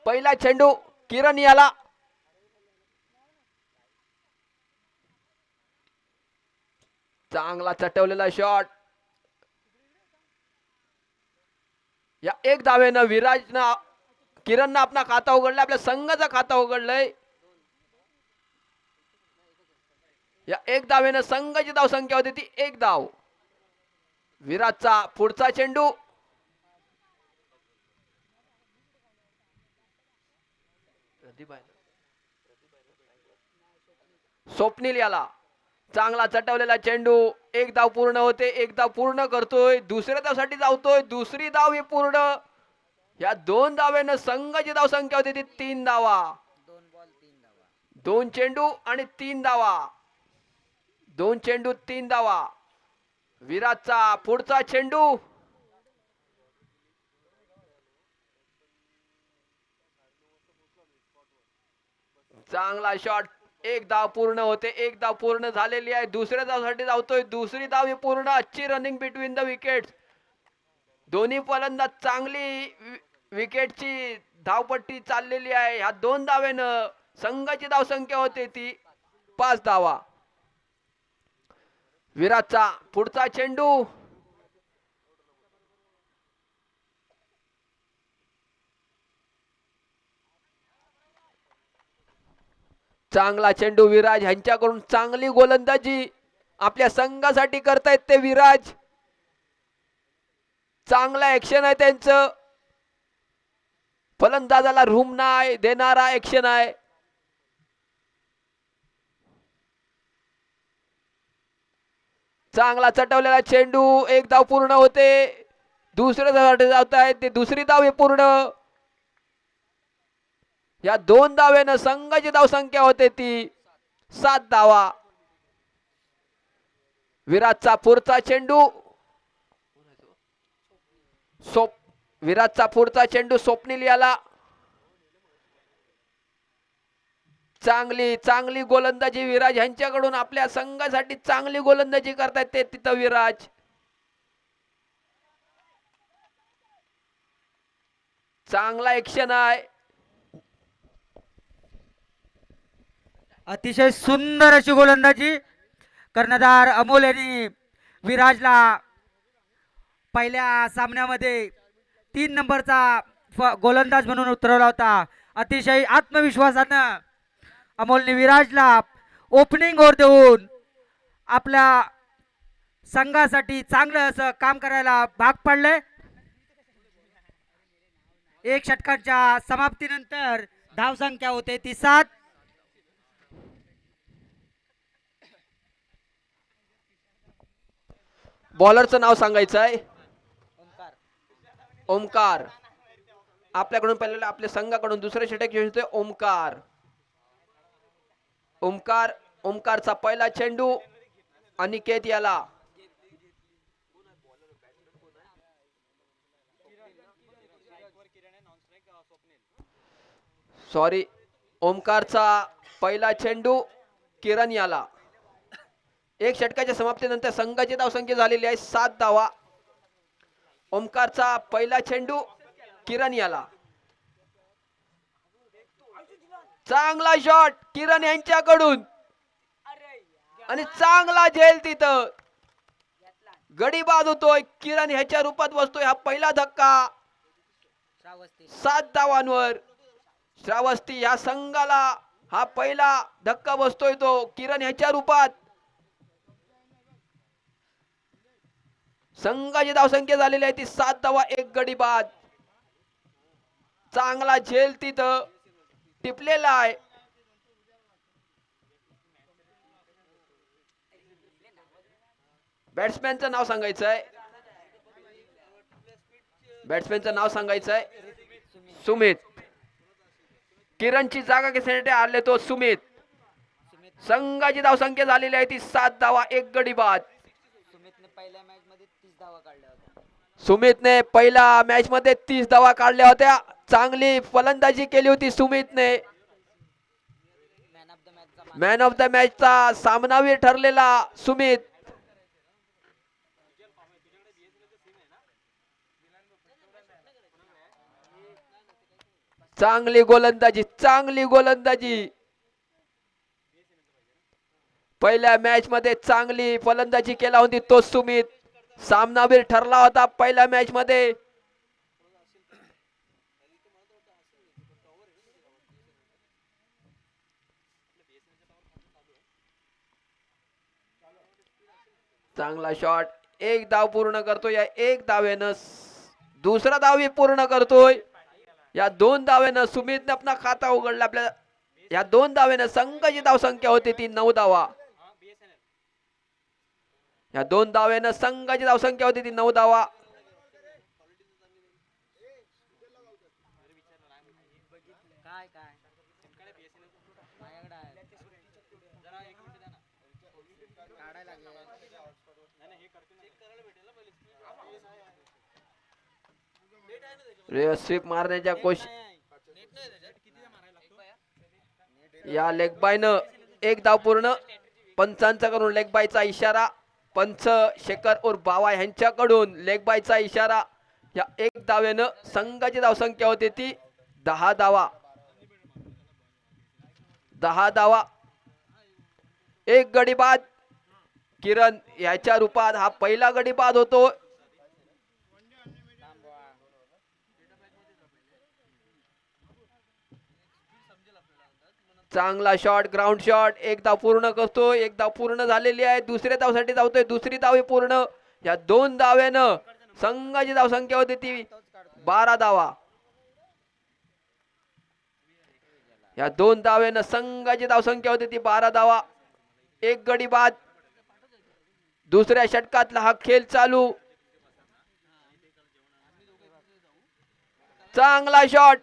पहिला चेंडू किरण याला, चांगला चटवलेला शॉट. या एक धावेनं विराजनं किरणनं आपला खाता उघडला, आपल्या संघाचा खाता उघडलंय. या एक धावेनं संघाची धाव संख्या होती ती 1 धाव. विराजचा पुढचा चेंडू, स्वप्नील याला, चांगला चटवलेला चेंडू. 1 धाव पूर्ण होते, 1 धाव पूर्ण करतोय, दुसऱ्या धावसाठी धावतोय, दुसरी धाव ही पूर्ण. या 2 धावेनं संघाची धाव संख्या होती ती 3 धावा. 2 चेंडू आणि 3 धावा, 2 चेंडू 3 धावा. विराजचा पुढचा चेंडू, चांगला शॉट. 1 धाव पूर्ण होते, 1 धाव पूर्ण झालेली आहे, दुसऱ्या धावसाठी धावतोय, दुसरी धाव ही पूर्ण. अच्छी रनिंग बिटवीन द विकेट्स. दोन्ही फलंदाज चांगली विकेटची धावपट्टी चाललेली आहे. ह्या 2 धावेनं संघाची धाव संख्या होते ती 5 धावा. विराजचा पुढचा चेंडू, चांगला चेंडू. विराज ह्यांच्याकडून चांगली गोलंदाजी आपल्या संघासाठी करतायत ते विराज. चांगला ऍक्शन आहे त्यांचं, फलंदाजाला रूम नाही देणारा ऍक्शन आहे. चांगला चटवलेला चेंडू. 1 धाव पूर्ण होते, दुसऱ्या धावसाठी धावत आहेत ते, दुसरी धाव ही पूर्ण. या 2 धावेनं संघाची धाव संख्या होते ती 7 धावा. विराजचा पुढचा चेंडू, विराजचा पुढचा चेंडू स्वप्नील याला, चांगली चांगली गोलंदाजी विराज यांच्याकडून. आपल्या संघासाठी चांगली गोलंदाजी करतायत ते तिथं विराज. चांगला ऍक्शन आहे. अतिशय सुंदर अशी गोलंदाजी कर्णधार अमोल यांनी विराजला पहिल्या सामन्यामध्ये 3 नंबरचा गोलंदाज म्हणून उतरवला होता. अतिशय आत्मविश्वासानं अमोलने विराजला ओपनिंग ओव्हर देऊन आपल्या संघासाठी चांगलं असं काम करायला भाग पाडले. 1 षटकांच्या समाप्तीनंतर धावसंख्या होते ती 7. बॉलरचं नाव सांगायचं आहे ओमकार. आपल्याकडून पहिल्यांदा आपल्या संघाकडून दुसरे षटक खेळतोय ओमकार. ओमकारचा पहिला चेंडू अनिकेत याला, सॉरी, ओमकारचा पहिला चेंडू किरण याला. 1 षटकाच्या समाप्तीनंतर संघाची धावसंख्या झालेली आहे 7 धावा. ओमकारचा पहिला चेंडू किरण याला, चांगला शॉट किरण यांच्याकडून आणि चांगला झेल तिथं. गडी बाद होतोय, किरण ह्याच्या रूपात बसतोय. हा पहिला धक्का 7 धावांवर. श्रावस्ती या संघाला हा पहिला धक्का बसतोय तो किरण ह्याच्या रूपात. संघाची धावसंख्या झालेली आहे ती 7 धावा, 1 गडी बाद. चांगला झेल तिथं टिपलेला आहे. बॅट्समॅनचं नाव सांगायचं आहे, बॅट्समॅनचं नाव सांगायचं आहे सुमित. किरणची जागा घेण्यासाठी आले तो सुमित. संघाची धावसंख्या झालेली आहे ती 7 धावा, 1 गडी बाद. सुमितने पहिल्या मॅच मध्ये 30 धावा काढल्या होत्या. चांगली फलंदाजी केली होती सुमितने. मॅन ऑफ द मॅचचा सामनावीर ठरलेला सुमित. चांगली गोलंदाजी, चांगली गोलंदाजी. पहिल्या मॅच मध्ये चांगली फलंदाजी केला होती तो सुमित. सामनावीर ठरला होता पहिल्या मॅच मध्ये. चांगला शॉट, एक धाव पूर्ण करतोय या एक धावेनं. दुसरा धाव पूर्ण करतोय या 2 धावेनं. सुमितने आपला खाता उघडला. आपल्या या 2 धावेनं संघाची धाव संख्या होती ती 9 धावा. या 2 धावेनं संघाची धाव संख्या होती ती 9 धावा. स्वीप मारण्याच्या या लेग बायनं एक धाव पूर्ण. पंचांचा करून लेग बायचा इशारा. पंच शेखर उर्फ बावा यांच्याकडून लेग बायचा इशारा. या एक धावेनं संघाची धाव संख्या होती ती 10 धावा. 10 धावा. एक गडी बाद. किरण याच्या रूपात हा पहिला गडी बाद होतो. चांगला शॉट, ग्राउंड शॉट. एक धाव पूर्ण करतो. एक धाव पूर्ण झालेली आहे. दुसऱ्या धावसाठी धावतोय. दुसरी धाव पूर्ण. या 2 धाव्यानं संघाची धाव संख्या होती ती 12 धावा. या 2 धाव्यानं संघाची धाव संख्या होती ती 12 धावा. एक गडी बाद. दुसऱ्या षटकातला हा खेळ चालू. चांगला शॉट,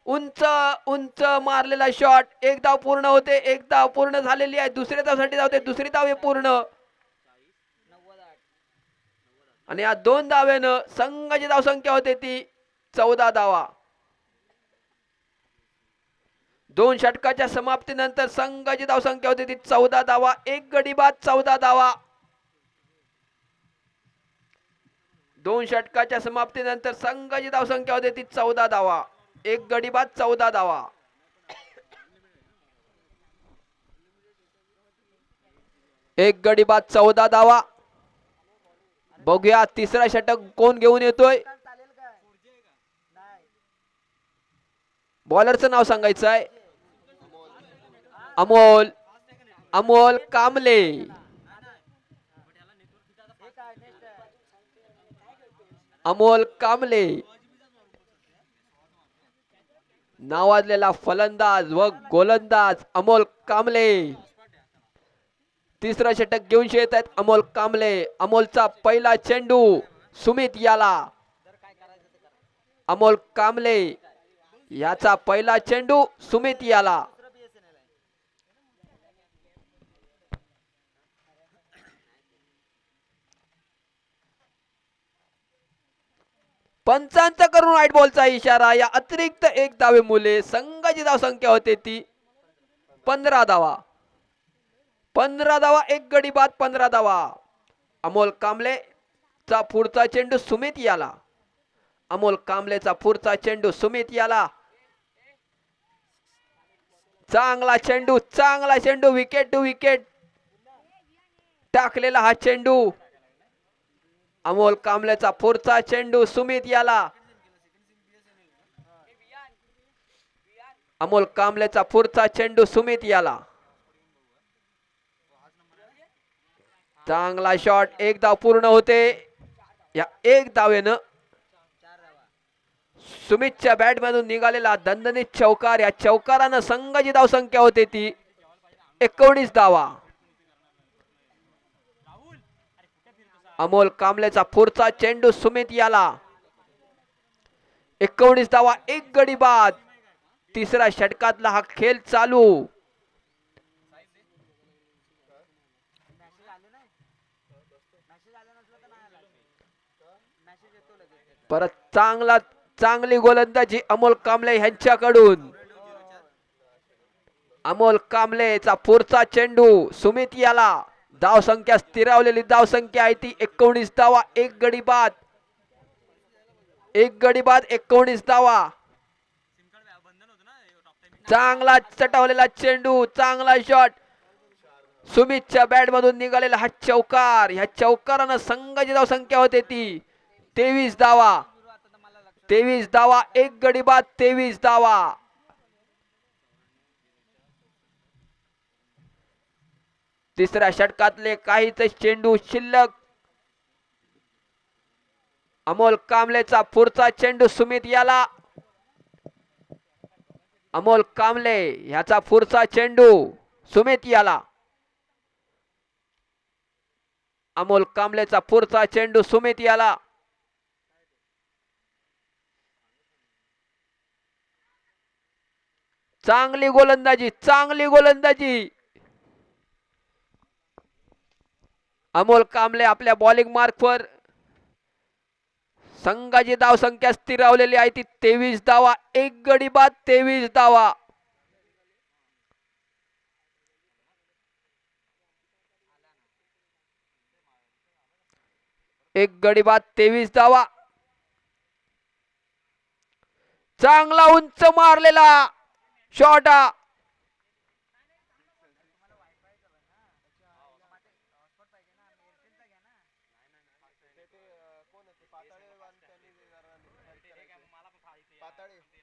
उंच उंच मारलेला शॉट. एक धाव पूर्ण होते. एक धाव पूर्ण झालेली आहे. दुसऱ्या धावसाठी धावते. दुसरी धाव पूर्ण. आणि या 2 धाव्यानं संघाची धाव संख्या होते ती 14 धावा. 2 षटकाच्या समाप्तीनंतर संघाची धाव संख्या होती ती 14 धावा. एक गडी बाद, 14 धावा. 2 षटकाच्या समाप्तीनंतर संघाची धाव संख्या होती ती 14 धावा. एक गडी बाद, 14 धावा. एक गडी बाद, 14 धावा. बघूया तिसरा षटक कोण घेऊन येतोय. बॉलरचं नाव सांगायचं आहे. अमोल, अमोल कांबले. अमोल कांबले नावाजलेला फलंदाज व गोलंदाज अमोल कांबले. तिसरा षटक घेऊन येत आहेत अमोल कांबले. अमोलचा पहिला चेंडू सुमित याला. अमोल कांबले याचा पहिला चेंडू सुमित याला. पंचांचा करून व्हाईट बॉलचा इशारा. या अतिरिक्त एक धावे मुले संघाची धाव संख्या होते ती 15 धावा. 15 धावा. एक गडी बाद, 15 धावा. अमोल कांबलेचा पुढचा चेंडू सुमित याला. अमोल कांबलेचा पुढचा चेंडू सुमित याला. चांगला चेंडू, चांगला चेंडू. विकेट टू विकेट टाकलेला हा चेंडू. अमोल कांबलेचा पुढचा चेंडू सुमित याला. अमोल कांबलेचा पुढचा चेंडू सुमित याला. चांगला शॉट. एक धाव पूर्ण होते. या एक धावेनं सुमितच्या बॅट मधून निघालेला दणदणीत चौकार. या चौकारानं संघाची धाव संख्या होते ती 19 धावा. अमोल कांबलेचा पुढचा चेंडू सुमित याला. 19 धावा. एक गडी बाद. तिसऱ्या षटकातला हा खेळ चालू. परत चांगली गोलंदाजी अमोल कांबले यांच्याकडून. अमोल कांबलेचा पुढचा चेंडू सुमित याला. धाव संख्या स्थिरावलेली धाव संख्या आहे ती 19 धावा. एक गडी बाद. एक गडी बाद, 19 धावा. चांगला चटवलेला चेंडू, चांगला शॉट. सुमितच्या बॅट मधून निघालेला हा चौकार. ह्या चौकारानं संघाची धाव संख्या होते ती 23 धावा. 23 धावा, एक गडी बाद, 23 धावा. तिसऱ्या षटकातले काहीच चेंडू शिल्लक. अमोल कांबलेचा पुढचा चेंडू सुमित याला. अमोल कांबले ह्याचा पुढचा चेंडू सुमित याला. अमोल कांबलेचा पुढचा चेंडू सुमित याला. चांगली गोलंदाजी, चांगली गोलंदाजी. अमोल कांबले आपल्या बॉलिंग मार्कवर. संघाची धाव संख्या स्थिरावलेली आहे ती 23 धावा, एक गडी बाद, 23 धावा. एक गडी बाद, 23 धावा. चांगला उंच मारलेला शॉट.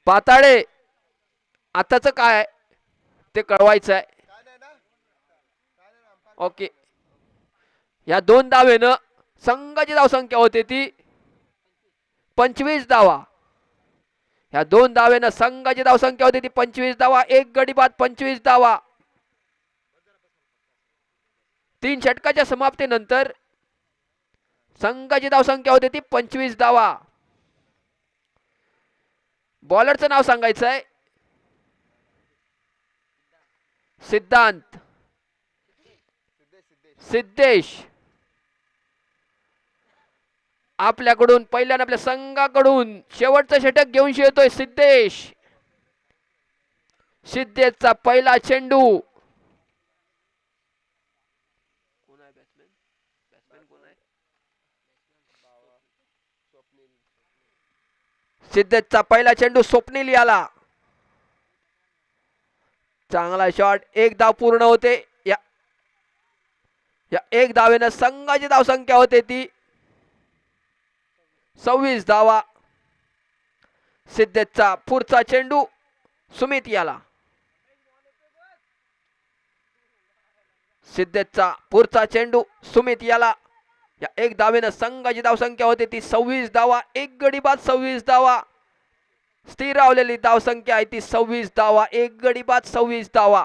पाताळे आताच काय ते कळवायचं आहे. ओके, या दोन धावेनं संघाची धाव संख्या होते ती 25 धावा. या दोन धावेनं संघाची धाव संख्या होती ती 25 धावा, एक गडी बाद, 25 धावा. 3 षटकाच्या समाप्तीनंतर संघाची धाव संख्या होती ती 25 धावा. बॉलरचं नाव सांगायचं आहे सिद्धांत सिद्धेश. आपल्याकडून पहिल्यानं आपल्या संघाकडून शेवटचं षटक घेऊन येतोय सिद्धेश. सिद्धेशचा पहिला चेंडू. सिद्धेशचा पहिला चेंडू स्वप्नील याला. चांगला शॉट, एक धाव पूर्ण होते. या एक धावेनं संघाची धाव संख्या होते ती 26 धावा. सिद्धेशचा पुढचा चेंडू सुमित याला. सिद्धेशचा पुढचा चेंडू सुमित याला. या एक धावेनं संघाची धाव संख्या होते ती 26 धावा, एक गडी बाद, 26 धावा. स्थिरावलेली धाव संख्या आहे ती 26 धावा, एक गडी बाद, 26 धावा.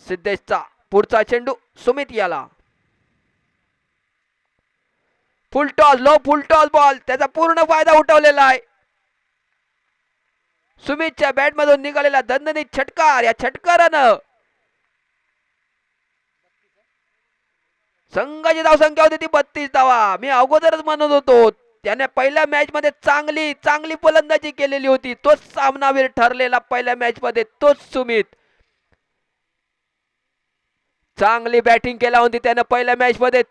सिद्धेशचा पुढचा चेंडू सुमित याला. फुल टॉस, लो फुल टॉस बॉल, त्याचा पूर्ण फायदा उठवलेला आहे. सुमितच्या बॅट मधून निघालेला दणदणीत षटकार. या षटकारानं संघाची धाव संख्या होती ती 32 धावा. मी अगोदरच म्हणत होतो त्याने पहिल्या मॅच मध्ये चांगली फलंदाजी केलेली होती. तोच सामनावीर ठरलेला पहिल्या मॅच मध्ये, तोच सुमित. चांगली बॅटिंग केला होती त्याने पहिल्या मॅच मध्ये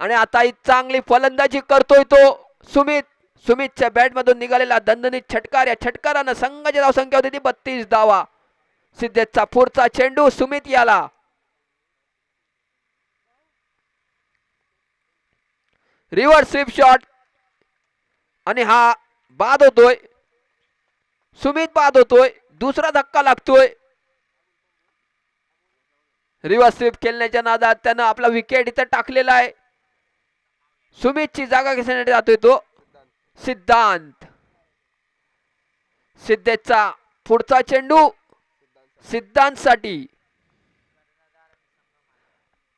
आणि आता ही चांगली फलंदाजी करतोय तो सुमित. सुमितच्या बॅट मधून निघालेला दणदणीत षटकार. या षटकारानं संघाची धाव संख्या होती ती 32 धावा. सिद्धेशचा पुढचा चेंडू सुमित याला. रिव्हर्स स्वीप शॉट आणि हा बाद होतोय. सुमित बाद होतोय. दुसरा धक्का लागतोय. रिव्हर्स स्वीप खेळण्याच्या नादात त्यानं आपला विकेट इथं टाकलेला आहे. सुमितची जागा घेण्यासाठी जातोय तो सिद्धांत. सिद्धेशचा पुढचा चेंडू सिद्धांत साठी.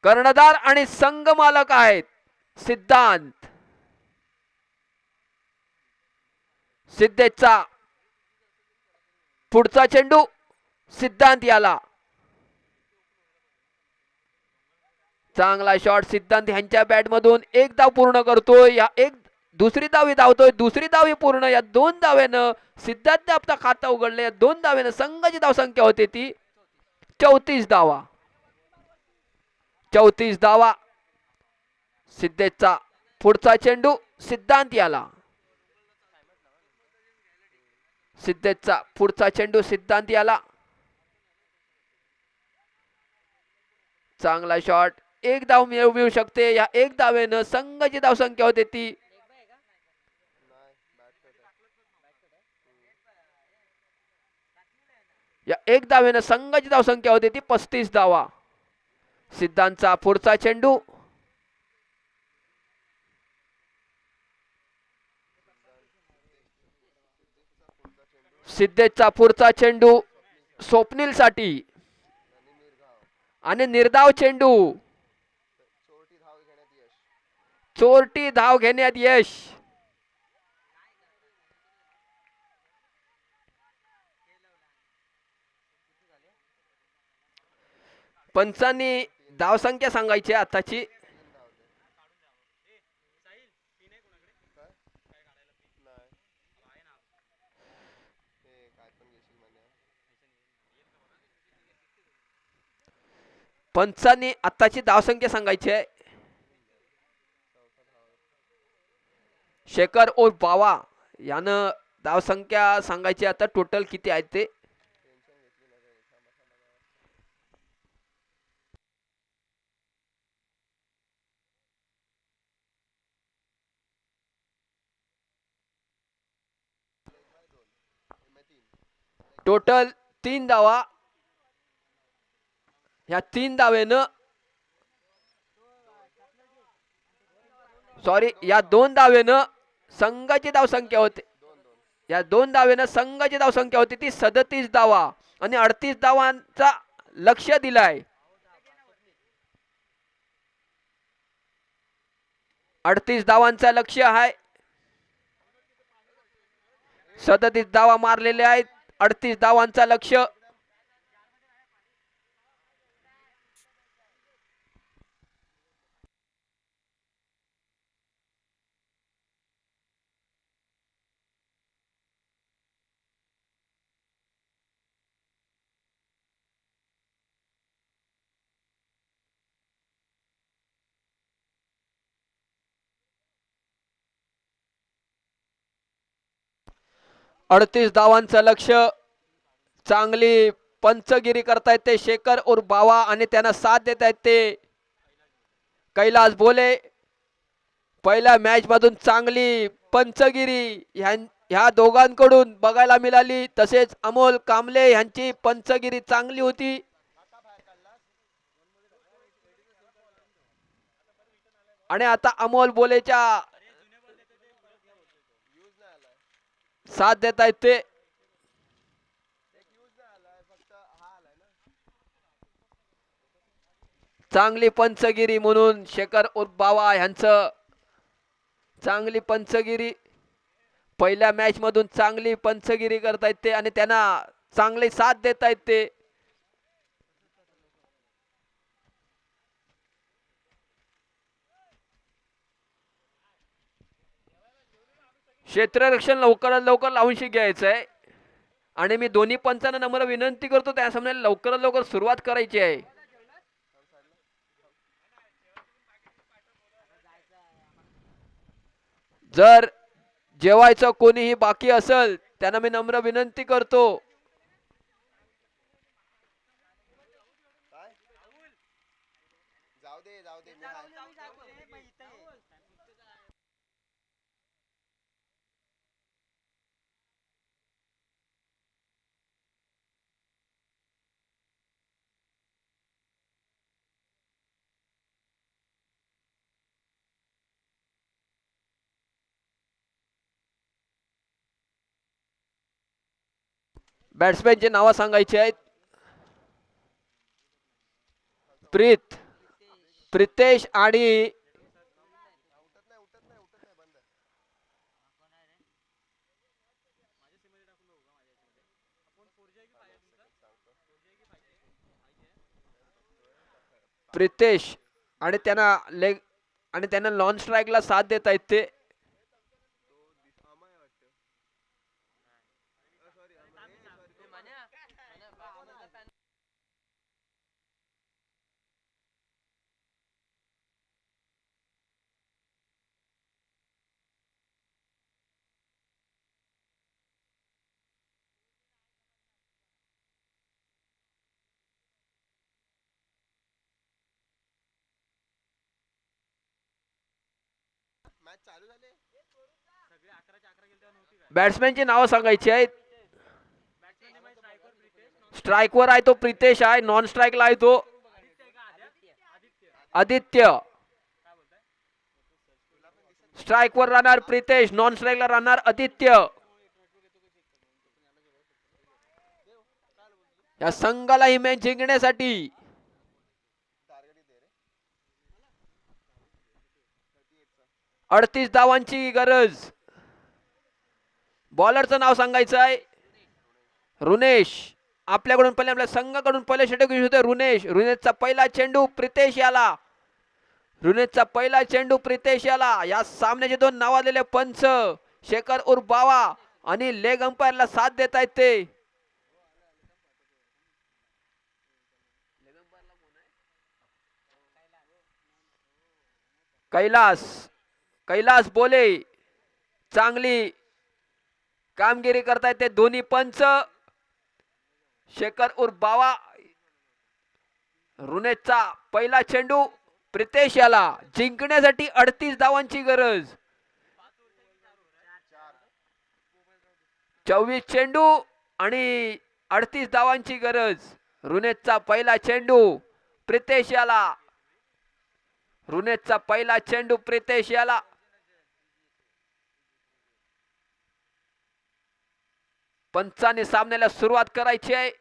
कर्णधार आणि संघ मालक आहेत सिद्धांत. सिद्धेशचा पुढचा चेंडू सिद्धांत याला. चांगला शॉट सिद्धांत यांच्या बॅट मधून. एक धाव पूर्ण करतोय. या एक दुसरी धावी धावतोय, दुसरी धावी पूर्ण. या दोन धाव्यानं सिद्धांतने आपला खाता उघडले. या दोन धाव्यानं संघाची धाव संख्या होते ती 34 धावा. 34 धावा. सिद्धेशचा पुढचा चेंडू सिद्धांत याला. सिद्धेशचा पुढचा चेंडू सिद्धांत याला. चांगला शॉट. एक धाव मिळू शकते. या एक धावेनं संघाची धावसंख्या होते ती या एक धावेनं संघाची धावसंख्या होते ती 35 धावा. सिद्धांतचा पुढचा चेंडू. सिद्धेशचा पुढचा चेंडू स्वप्नील साठी आणि निर्धाव चेंडू. चोरटी धाव घेण्यात यश. पंचांनी धावसंख्या सांगायची आताची. पंचांनी आताची धावसंख्या सांगायची आहे. शेखर और बावा यानं धावसंख्या सांगायची आता टोटल किती आहेत ते. टोटल 3 धावा. या 3 धावेनं सॉरी या 2 धावेनं संघाची धावसंख्या होते. या 2 धावेनं संघाची धावसंख्या होती ती 37 धावा आणि 38 धावांचा लक्ष दिलाय. 38 धावांचा लक्ष आहे. 37 धावा मारलेले आहेत. 38 धावांचा लक्ष. अडतीस धावांचं लक्ष. चांगली पंचगिरी करतायत ते शेखर और बावा आणि त्यांना साथ देत आहेत ते कैलास बोले. पहिल्या मॅच मधून चांगली पंचगिरी ह्या दोघांकडून बघायला मिळाली. तसेच अमोल कांबळे यांची पंचगिरी चांगली होती. आणि आता अमोल बोलेच्या साथ देत आहेत ते. चांगली पंचगिरी म्हणून शेखर उर्फ बावा यांचं चांगली पंचगिरी. पहिल्या मॅच मधून चांगली पंचगिरी करतायत ते आणि त्यांना चांगली साथ देत आहेत ते. क्षेत्ररक्षण लवकरात लवकर लावून घ्यायचंय आणि मी दोन्ही पंचांना नम्र विनंती करतो त्या सामन्याला लवकरात लवकर सुरुवात करायची आहे. जर जेवायचं कोणीही बाकी असेल त्यांना मी नम्र विनंती करतो. बॅट्समॅनची नावं सांगायची आहेत. प्रितेश आणि प्रितेश आणि त्यांना लॉन स्ट्राईकला साथ देत आहेत ते. बॅट्समॅनची नावं सांगायची आहेत. स्ट्राईकवर आहे तो प्रितेश आहे, नॉन स्ट्राईकला आहे तो आदित्य. स्ट्राईकवर राहणार प्रितेश, नॉन स्ट्राईकला राहणार आदित्य. या संघाला ही मॅच जिंकण्यासाठी अडतीस धावांची गरज. बॉलरचं नाव सांगायचं आहे रुनेश. आपल्याकडून पहिले आपल्या संघाकडून पहिले षटक घेऊ होते रुनेश. रुनेशचा पहिला चेंडू प्रितेश याला. रुनेशचा पहिला चेंडू प्रितेश याला. या सामन्याचे दोन नावाजलेले पंच शेखर उर्फ बावा आणि लेग अंपायरला साथ देत आहेत ते. कैलास बोले चांगली कामगिरी करतायत ते दोन्ही पंच. शेखर उर्फ बावा. रुनेशचा पहिला चेंडू प्रितेश याला. जिंकण्यासाठी 38 धावांची गरज. 24 चेंडू आणि 38 धावांची गरज. रुनेशचा पहिला चेंडू प्रितेश याला. रुनेशचा पहिला चेंडू प्रितेश याला. पंचाने सामन्याला सुरुवात करायची आहे.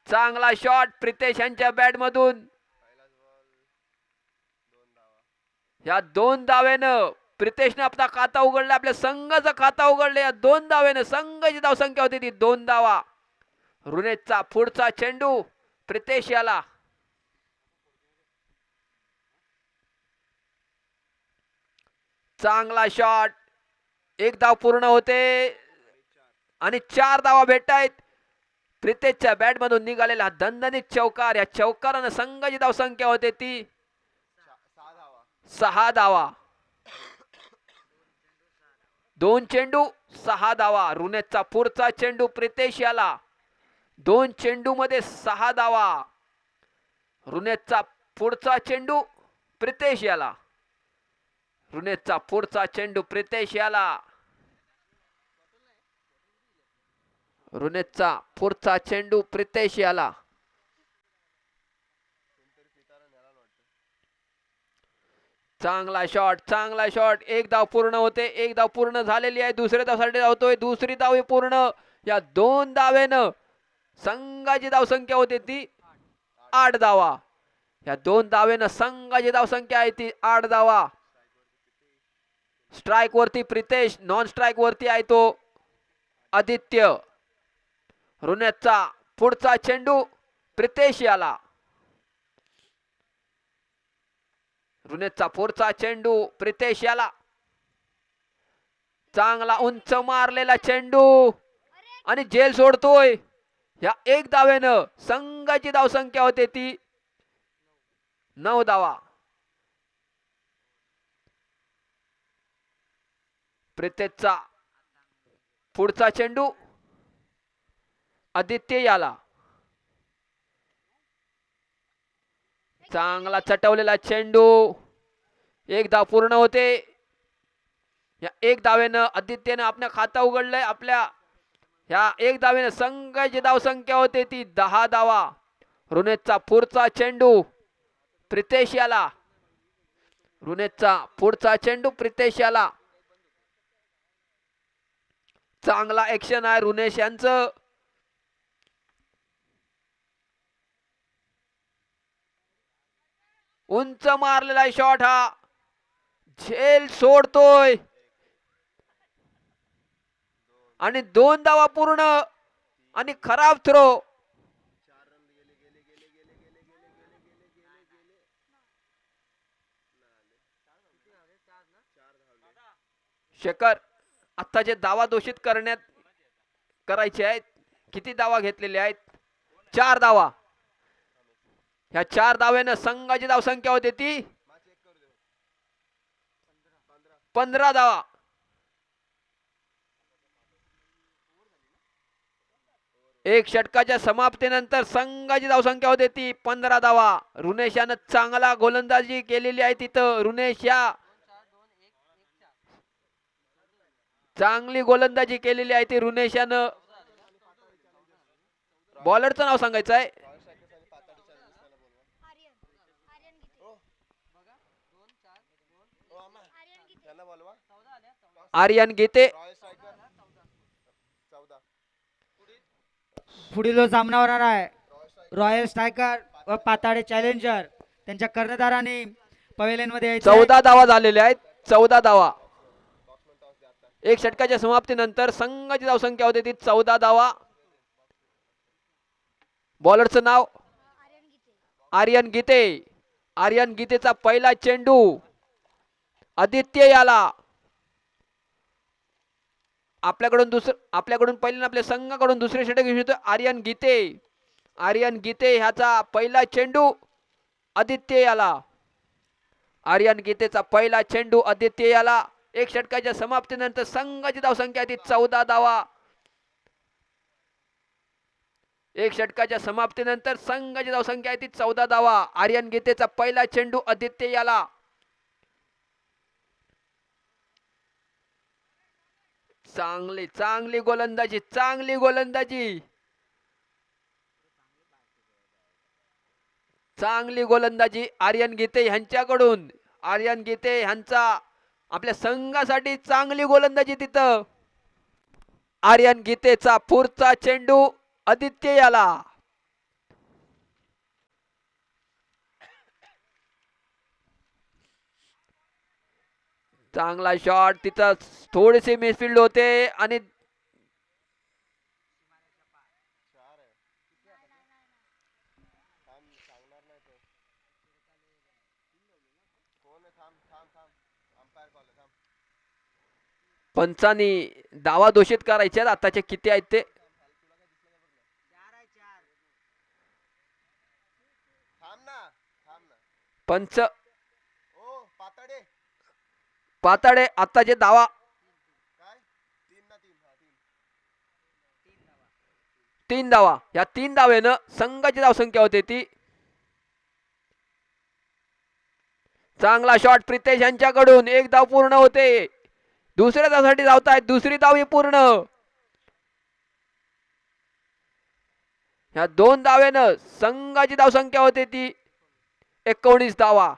चांगला शॉट प्रितेश यांच्या बॅट मधून. या 2 धावेनं प्रितेशने आपला खाता उघडला. आपल्या संघाचा खाता उघडले. या 2 धावेनं संघाची धावसंख्या होती ती 2 धावा. रुनेशचा पुढचा चेंडू प्रितेश याला. चांगला शॉट. 1 धाव पूर्ण होते आणि 4 धावा भेटतायत. प्रितेशच्या बॅट मधून निघालेला दणदणीत चौकार. या चौकारानं संघाची धावसंख्या होते ती 6 धावा. 2 चेंडू 6 धावा. रुनेशचा पुढचा चेंडू प्रितेश याला. 2 चेंडू मध्ये 6 धावा. रुनेशचा पुढचा चेंडू प्रितेश याला. रुनेशचा पुढचा चेंडू प्रितेश याला. रुनेशचा पुढचा चेंडू प्रितेश याला. चांगला शॉट. 1 धाव पूर्ण होते. 1 धाव पूर्ण झालेली आहे. दुसऱ्या धावसाठी धावतोय. दुसरी धाव पूर्ण. या 2 धावेनं संघाची धावसंख्या होते ती 8 धावा. या 2 धावेनं संघाची धावसंख्या आहे ती 8 धावा. स्ट्राइक वरती प्रितेश, नॉन स्ट्राइक वरती आहे तो आदित्य. रुनेशचा पुढचा चेंडू प्रितेश याला. रुनेशचा पुढचा चेंडू प्रितेश याला. चांगला उंच मारलेला चेंडू आणि झेल सोडतोय. या 1 धावेनं संघाची धावसंख्या होते ती 9 धावा. प्रितेशचा पुढचा चेंडू आदित्य याला. चांगला चटवलेला चेंडू. 1 धाव पूर्ण होते. या 1 धावेनं आदित्यने आपल्या खाता उघडलंय. आपल्या या 1 धावेनं संघाची धावसंख्या होते ती 10 धावा. रुनेशचा पुढचा चेंडू प्रितेश याला. रुनेशचा पुढचा चेंडू प्रितेश याला. चांगला ऍक्शन आहे रुनेश यांचं. उंच मारलेला शॉट हा झेल सोडतोय आणि 2 धावा पूर्ण आणि खराब थ्रो. शेखर आत्ताचे धावा दोषित करायचे आहेत. किती धावा घेतलेल्या आहेत? 4 धावा. ह्या 4 धावेनं संघाची धावसंख्या होते ती 15 धावा. एक षटकाच्या समाप्तीनंतर संघाची धावसंख्या होते ती 15 धावा. रुनेशानं चांगला गोलंदाजी केलेली आहे तिथं. रुनेश या चांगली गोलंदाजी केलेली आहे ती रुनेशानं. बॉलरचं नाव सांगायचं आहे. आर्यन गीते. पुढील जो सामना होणार आहे रॉयल स्ट्रायकर व पाताळे चॅलेंजर त्यांच्या कर्णधारांनी पवेलियन मध्ये यायचं आहे. 14 धावा झालेल्या आहेत. 14 धावा. एक षटकाच्या समाप्तीनंतर संघाची धावसंख्या होती ती 14 धावा. बॉलरचं नाव आर्यन गीते. आर्यन गीतेचा पहिला चेंडू आदित्य याला आपल्याकडून पहिल्यांदा आपल्या संघाकडून दुसरे षटक घेऊन येतो आर्यन गीते. आर्यन गीते ह्याचा पहिला चेंडू आदित्य याला. आर्यन गीतेचा पहिला चेंडू आदित्य याला. एक षटकाच्या समाप्तीनंतर संघाची धावसंख्या ती 14 धावा. एक षटकाच्या समाप्तीनंतर संघाची धावसंख्या आहे ती 14 धावा. आर्यन गीतेचा पहिला चेंडू आदित्य याला. चांगली चांगली गोलंदाजी. चांगली गोलंदाजी. चांगली गोलंदाजी आर्यन गीते यांच्याकडून. आर्यन गीते यांचा आपल्या संघासाठी चांगली गोलंदाजी तिथं. आर्यन गीतेचा पुढचा चेंडू आदित्य याला. चांगला शॉट तिथं. थोडेसे मिसफिल्ड होते आणि पंचांनी दावा घोषित करायचे आहेत. आताचे किती आहेत ते पंच पाताडे आताचे दावा 3 धावा. या 3 धावेनं संघाची धावसंख्या होते ती. चांगला शॉट प्रितेश यांच्याकडून. एक धाव पूर्ण होते. दुसऱ्या धावसाठी धावतायत. दुसरी धाव ही पूर्ण. ह्या 2 धावेनं संघाची धावसंख्या होते ती 19 धावा.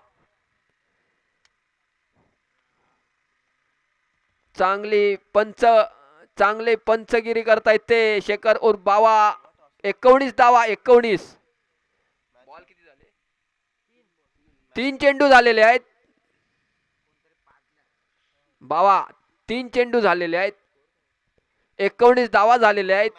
चांगले पंचगिरी करतायत ते शेखर उर्फ बावा. 19 धावा. 19. बॉल किती झाले? 3 चेंडू झालेले आहेत. बावा 3 चेंडू झालेले आहेत. 19 धावा झालेले आहेत.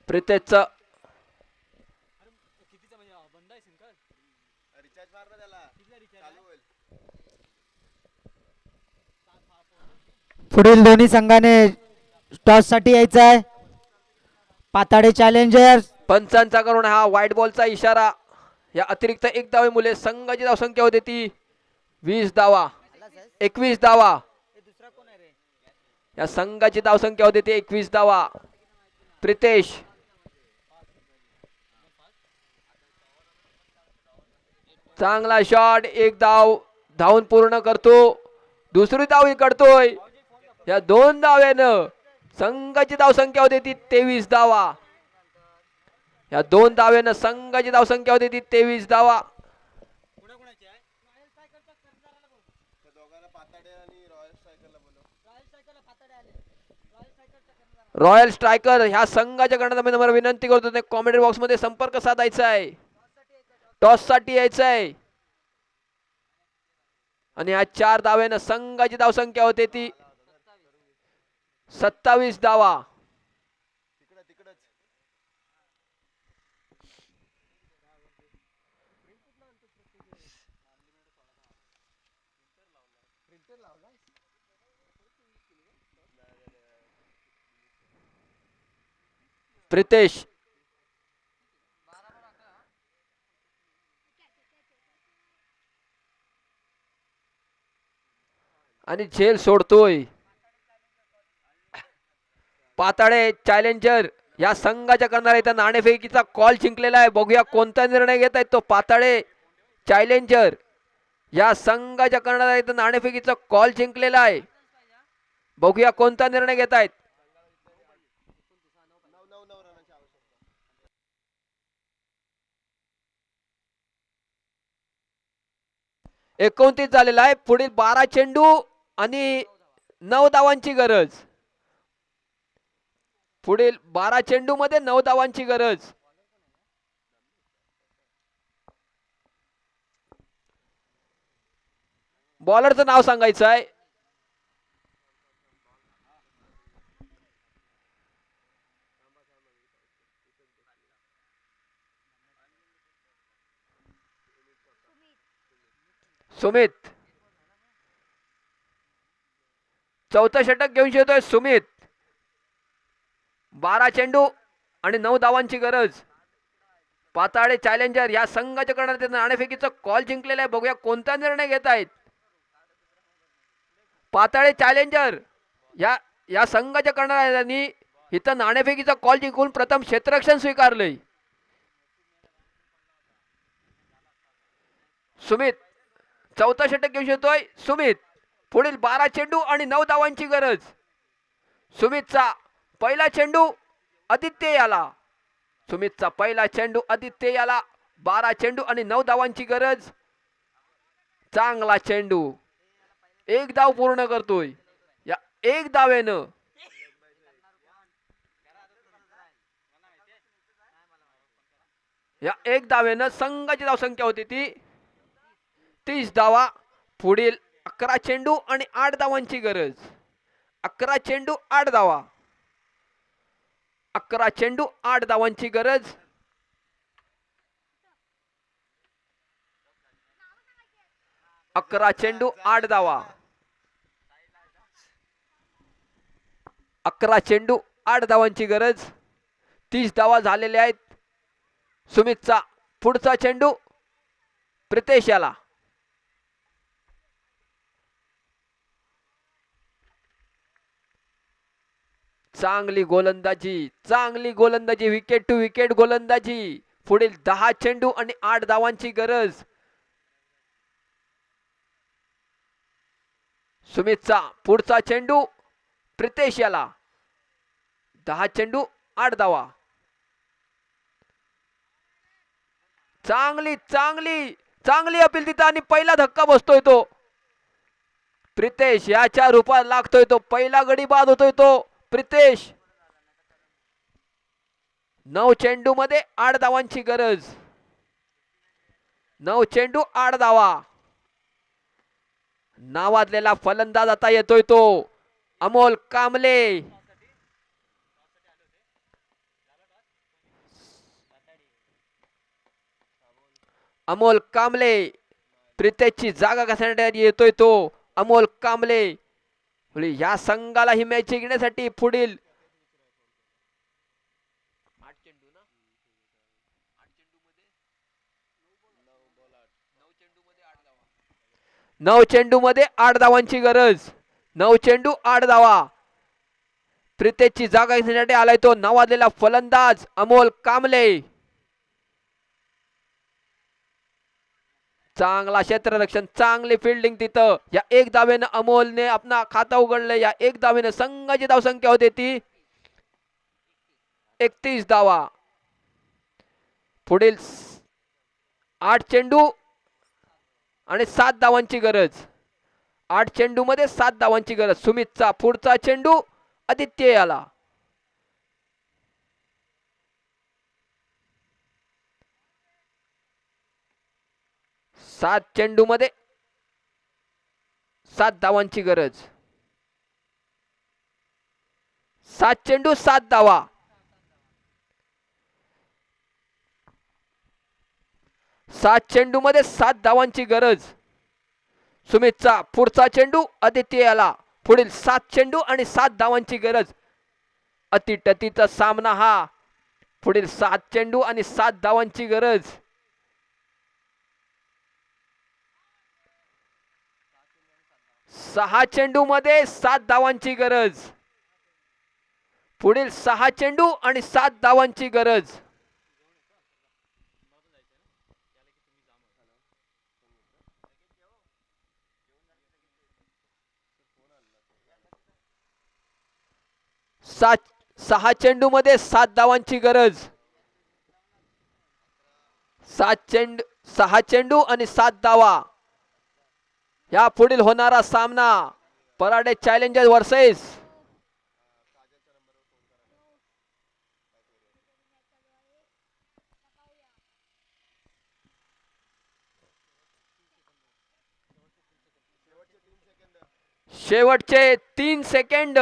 प्रितेशचं पुढील दोन्ही संघाने टॉस साठी यायचं आहे. पाताडे चॅलेंजर्स पंचांचा करून हा व्हाईट बॉलचा इशारा. या अतिरिक्त 1 धावेमुळे संघाची धावसंख्या होते ती 20 धावा. 21 धावा. या संघाची धावसंख्या होते ती 21 धावा. प्रितेश चांगला शॉट. 1 धाव धावून पूर्ण करतो. दुसरी धावही करतोय. या 2 धावेनं संघाची धावसंख्या होते ती 23 धावा. या 2 धावेनं संघाची धावसंख्या होती ती 23 धावा. रॉयल स्ट्रायकर ह्या संघाच्या कर्णधारांना मला विनंती करतो ते कॉमेंट्री बॉक्स मध्ये संपर्क साधायचा आहे. टॉस साठी यायचं आहे. आणि या 4 धावेनं संघाची धावसंख्या होते ती 27 धावा. प्रितेश आणि झेल सोडतोय. पाताळे चॅलेंजर या संघाच्या करणार इथं नाणेफेकीचा कॉल जिंकलेला आहे. बघूया कोणता निर्णय घेत आहेत तो पाताळे चॅलेंजर या संघाच्या करणार इथं नाणेफेकीचा कॉल जिंकलेला आहे. बघूया कोणता निर्णय घेत आहेत. 29 झालेला आहे. पुढील 12 चेंडू आणि 9 धावांची गरज. पुढील 12 चेंडू मध्ये 9 धावांची गरज. बॉलरचं नाव सांगायचं आहे. सुमित. चौथं षटक घेऊन येतोय सुमित. 12 चेंडू आणि 9 धावांची गरज. पाताळे चॅलेंजर या संघाच्या करण्यात नाणेफेकीचा कॉल जिंकलेला आहे. बघूया कोणता निर्णय घेत आहेत. पाताळे चॅलेंजर या संघाच्या करणाऱ्यांनी इथं नाणेफेकीचा कॉल जिंकून प्रथम क्षेत्ररक्षण स्वीकारलंय. सुमित चौथा षटक घेऊन येतोय सुमित. पुढील 12 चेंडू आणि 9 धावांची गरज. सुमितचा पहिला चेंडू आदित्य याला. सुमितचा पहिला चेंडू आदित्य याला. 12 चेंडू आणि 9 धावांची गरज. चांगला चेंडू. एक धाव पूर्ण करतोय. या एक धावेनं संघाची धावसंख्या होती ती 30 धावा. पुढील 11 चेंडू आणि 8 धावांची गरज. 11 चेंडू 8 धावा. 11 चेंडू 8 धावांची गरज. अकरा चेंडू 8 धावा. 11 चेंडू 8 धावांची गरज. 30 धावा झालेल्या आहेत. सुमितचा पुढचा चेंडू प्रितेश याला. चांगली गोलंदाजी विकेट टू विकेट गोलंदाजी. पुढील 10 चेंडू आणि 8 धावांची गरज. सुमितचा पुढचा चेंडू प्रितेश याला. 10 चेंडू 8 धावा. चांगली अपील तिथं आणि पहिला धक्का बसतोय तो. प्रितेश याच्या रूपात लागतोय तो. पहिला गडी बाद होतोय तो प्रितेश. 9 चेंडू मध्ये 8 धावांची गरज. 9 चेंडू 8 धावा. नावाजलेला फलंदाज आता येतोय तो अमोल कांबळे. अमोल कांबळे प्रितेशची जागा घालण्यासाठी येतोय तो अमोल कांबळे. या संघाला ही मॅच जिंकण्यासाठी पुढील 9 चेंडू मध्ये 8 धावांची गरज. 9 चेंडू 8 धावा. प्रितेशची जागा घेण्यासाठी आलाय तो नावाजलेला फलंदाज अमोल कांबळे. चांगला क्षेत्ररक्षण. चांगली फिल्डिंग तिथं. या एक धावेनं अमोलने आपला खाता उघडलं. या एक धावेनं संघाची धावसंख्या होती ती 31 धावा. पुढील 8 चेंडू आणि 7 धावांची गरज. 8 चेंडू मध्ये 7 धावांची गरज. सुमितचा पुढचा चेंडू आदित्य याला. सात चेंडू मध्ये 7 धावांची गरज. 7 चेंडू 7 धावा. 7 चेंडू मध्ये 7 धावांची गरज. सुमितचा पुढचा चेंडू आदित्य याला. पुढील 7 चेंडू आणि 7 धावांची गरज. अतिटतीचा सामना हा. पुढील 7 चेंडू आणि 7 धावांची गरज. सहा चेंडू मध्ये 7 धावांची गरज. पुढील 6 चेंडू आणि 7 धावांची गरज. सहा चेंडू मध्ये 7 धावांची गरज. 6 चेंडू आणि 7 धावा. या पुढील होणारा सामना पराडे चॅलेंजर्स वर्सेस शेवटचे 3 सेकंड.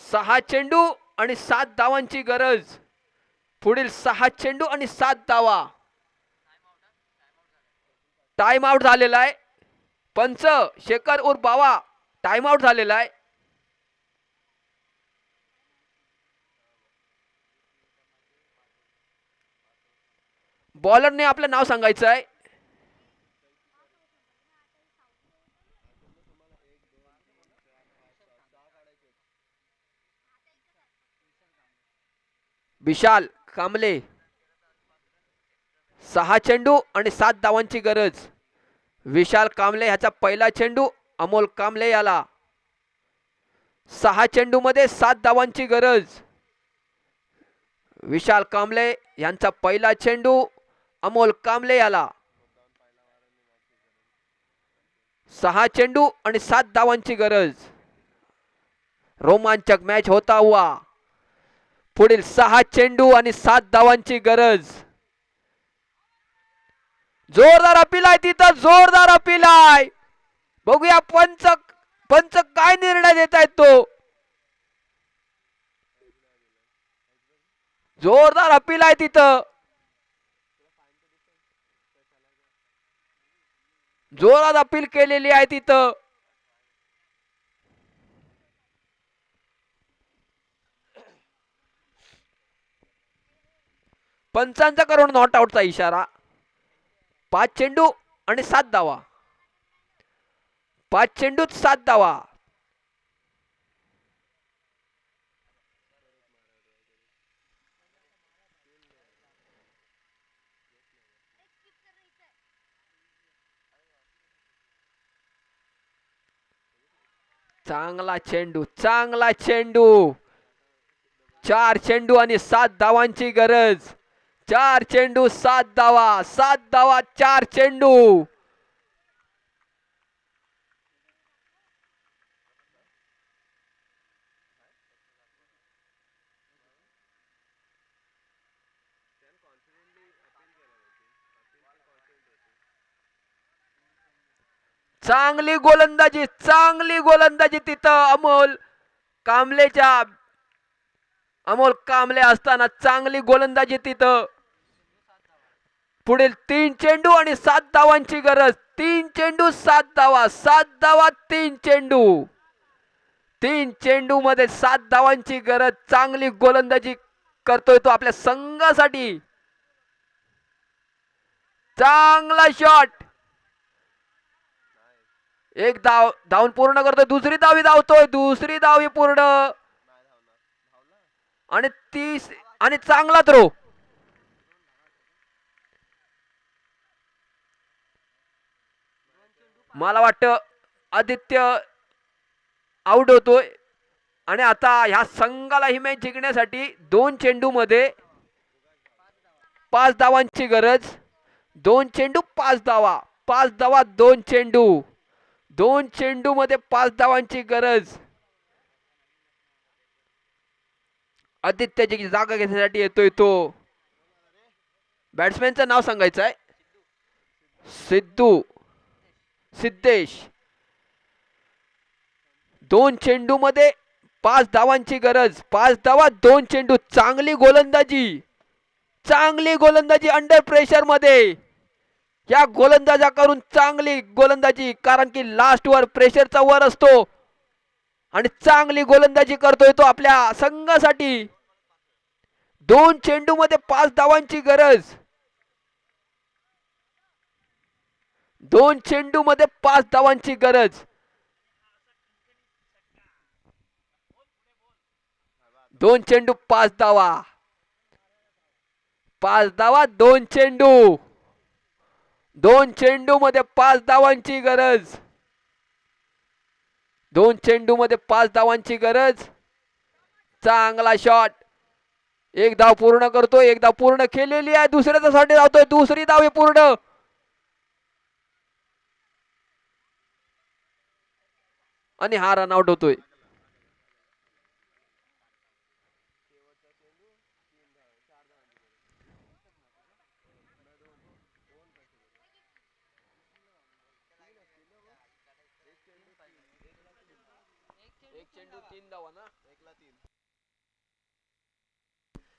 6 चेंडू आणि 7 धावांची गरज. पुढील 6 चेंडू आणि 7 धावा. टाइम आउट झालेला आहे. पंच शेखर उर्फ बावा टाइम आउट झालेला आहे. बॉलरने आपलं नाव सांगायचं आहे. विशाल कांबळे. 6 चेंडू आणि 7 धावांची गरज. विशाल कांबळे ह्याचा पहिला चेंडू अमोल कांबळे याला. 6 चेंडू मध्ये 7 धावांची गरज. विशाल कांबळे यांचा पहिला चेंडू अमोल कांबळे याला. 6 चेंडू आणि 7 धावांची गरज. रोमांचक मॅच होता हुआ. पुढील 6 चेंडू आणि 7 धावांची गरज. जोरदार अपील आहे तिथं. जोरदार अपील आहे. बघूया पंच काय निर्णय देत आहेत तो. जोरदार अपील आहे तिथं. जोरात अपील केलेली आहे तिथं. पंचांचा करून नॉट आउटचा इशारा. 5 चेंडू आणि 7 धावा. 5 चेंडूत 7 धावा. चांगला चेंडू. चांगला चेंडू. 4 चेंडू आणि 7 धावांची गरज. 4 चेंडू 7 धावा. 7 धावा 4 चेंडू. चांगली गोलंदाजी. चांगली गोलंदाजी तिथं अमोल कांबळे असताना चांगली गोलंदाजी तिथं. पुढील 3 चेंडू आणि 7 धावांची गरज. 3 चेंडू 7 धावा. 7 धावा 3 चेंडू. 3 चेंडू मध्ये 7 धावांची गरज. चांगली गोलंदाजी करतोय तो आपल्या संघासाठी. चांगला शॉट. एक धावून पूर्ण करतोय. दुसरी धावी धावतोय. दुसरी धावी पूर्ण. आणि 30 आणि चांगला थ्रो. मला वाटतं आदित्य आउट होतोय. आणि आता ह्या संघाला ही मॅच जिंकण्यासाठी 2 चेंडू मध्ये 5 धावांची गरज. 2 चेंडू 5 धावा. 5 धावा 2 चेंडू. 2 चेंडू मध्ये 5 धावांची गरज. आदित्यची जागा घेण्यासाठी येतोय तो. बॅट्समॅनचं नाव सांगायचं आहे. सिद्धेश. 2 चेंडू मध्ये 5 धावांची गरज. 5 धावा 2 चेंडू. चांगली गोलंदाजी. चांगली गोलंदाजी अंडर प्रेशर मध्ये. या गोलंदाजाकडून चांगली गोलंदाजी, कारण की लास्ट वर प्रेशरचा वर असतो आणि चांगली गोलंदाजी करतोय तो आपल्या संघासाठी. 2 चेंडू मध्ये 5 धावांची गरज. 2 चेंडू मध्ये 5 धावांची गरज. 2 चेंडू 5 धावा. 5 धावा 2 चेंडू. 2 चेंडू मध्ये 5 धावांची गरज. 2 चेंडू मध्ये 5 धावांची गरज. चांगला शॉट. एक धाव पूर्ण करतो. एक धाव पूर्ण केलेली आहे. दुसऱ्याच्या साठी धावतोय. दुसरी धाव पूर्ण. आणि हा रन आउट होतोय.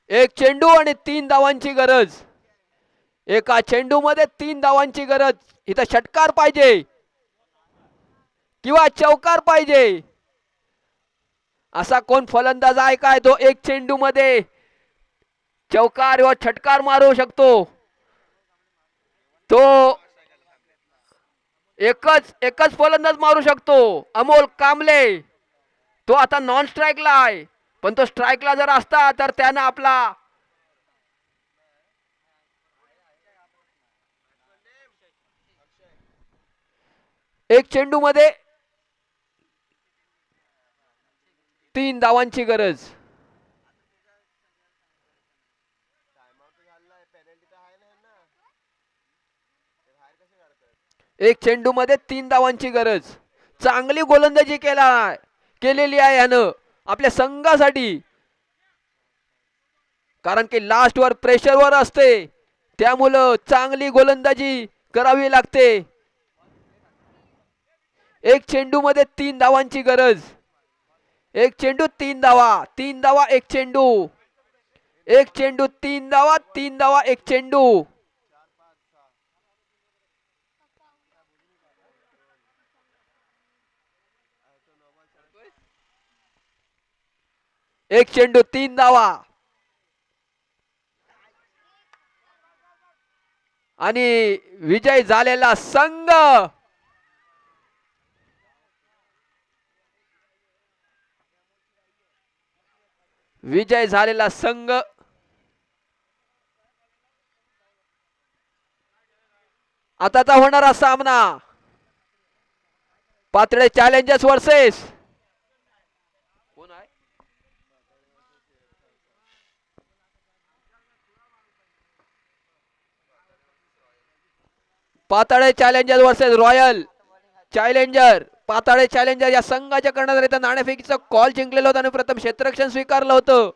एक चेंडू आणि 3 धावांची गरज. एका चेंडू मध्ये 3 धावांची गरज. इथं षटकार पाहिजे किंवा चौकार पाहिजे. असा कोण फलंदाज आहे काय तो एक चेंडू मध्ये चौकार व षटकार मारू शकतो? तो एकच फलंदाज मारू शकतो, अमोल कांबळे. तो आता नॉन स्ट्राईकला आहे, पण तो स्ट्राईकला जर असता तर त्यानं आपला एक चेंडू मध्ये 3 धावांची गरज. एक चेंडू मध्ये 3 धावांची गरज. चांगली गोलंदाजी केलेली आहे यानं आपल्या संघासाठी, कारण की लास्ट वर प्रेशर वर असते, त्यामुळं चांगली गोलंदाजी करावी लागते. एक चेंडू मध्ये 3 धावांची गरज. एक चेंडू 3 धावा. 3 धावा एक चेंडू. एक चेंडू 3 धावा. 3 धावा एक चेंडू. एक चेंडू 3 धावा. आणि विजय झालेला संघ आताचा होणारा सामना पातळे चॅलेंजर्स वर्सेस कोण आहे? पाताळे चॅलेंजर वर्सेस रॉयल चॅलेंजर. पाताळे चॅलेंजर या संघाच्या करण्यात नाणेफेकीचा कॉल जिंकलेला होता आणि प्रथम क्षेत्ररक्षण स्वीकारलं होतं.